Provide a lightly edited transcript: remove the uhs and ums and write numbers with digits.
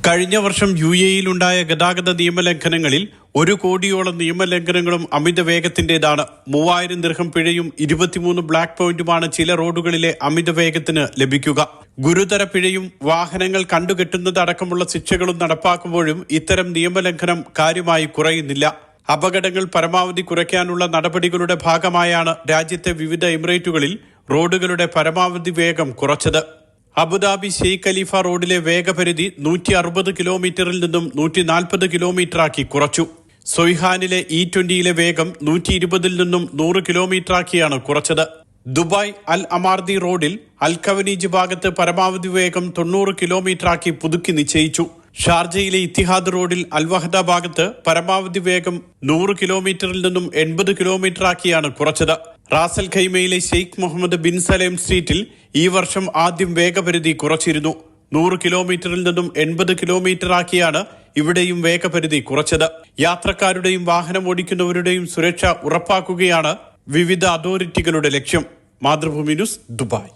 കഴിഞ്ഞ വർഷം UAE-യിലുണ്ടായ ഗതാഗത നിയമലംഘനങ്ങളിൽ 1 കോടിയോളം നിയമലംഘനങ്ങളും അമിത വേഗത്തിന്റേതാണ്. 3000 ദിർഹം പിഴയും 23 ബ്ലാക്ക് പോയിന്റുമാണ് ചില റോഡുകളിലെ അമിത വേഗത്തിന് ലഭിക്കുക. ഗുരുതര പിഴയും വാഹനങ്ങൾ കണ്ടുകെട്ടുന്നതടക്കമുള്ള ശിക്ഷകളും നടപ്പാക്കുമ്പോഴും ഇത്തരം നിയമലംഘനം കാര്യമായി കുറയുന്നില്ല. അപകടങ്ങൾ പരമാവധി കുറയ്ക്കാനുള്ള നടപടികളുടെ ഭാഗമായാണ് രാജ്യത്തെ വിവിധ എമിറേറ്റുകളിൽ റോഡുകളുടെ പരമാവധി വേഗം കുറച്ചത്. അബുദാബി ഷെയ്ഖ് ഖലീഫ റോഡിലെ വേഗപരിധി 160 കിലോമീറ്ററിൽ നിന്നും 140 കിലോമീറ്ററാക്കി കുറച്ചു. സൊയ്ഹാനിലെ E20യിലെ വേഗം 120ൽ നിന്നും 100 കിലോമീറ്ററാക്കിയാണ് കുറച്ചത്. ദുബായ് അൽ അമാർദി റോഡിൽ അൽ ഖവനീജ് ഭാഗത്ത് പരമാവധി വേഗം 90 കിലോമീറ്ററാക്കി പുതുക്കി നിശ്ചയിച്ചു. ഷാർജയിലെ ഇത്തിഹാദ് റോഡിൽ അൽ വഹദ ഭാഗത്ത് പരമാവധി വേഗം 100 കിലോമീറ്ററിൽ നിന്നും 80 കിലോമീറ്ററാക്കിയാണ് കുറച്ചത്. റാസൽ ഖൈമയിലെ ഷെയ്ഖ് മുഹമ്മദ് ബിൻ സലേം സ്ട്രീറ്റിൽ ഈ വർഷം ആദ്യം വേഗപരിധി കുറച്ചിരുന്നു. 100 കിലോമീറ്ററിൽ നിന്നും 80 കിലോമീറ്ററാക്കിയാണ് ഇവിടെയും വേഗപരിധി കുറച്ചത്. യാത്രക്കാരുടെയും വാഹനം ഓടിക്കുന്നവരുടെയും സുരക്ഷ ഉറപ്പാക്കുകയാണ് വിവിധ അതോറിറ്റികളുടെ ലക്ഷ്യം. Mathrubhumi news, Dubai.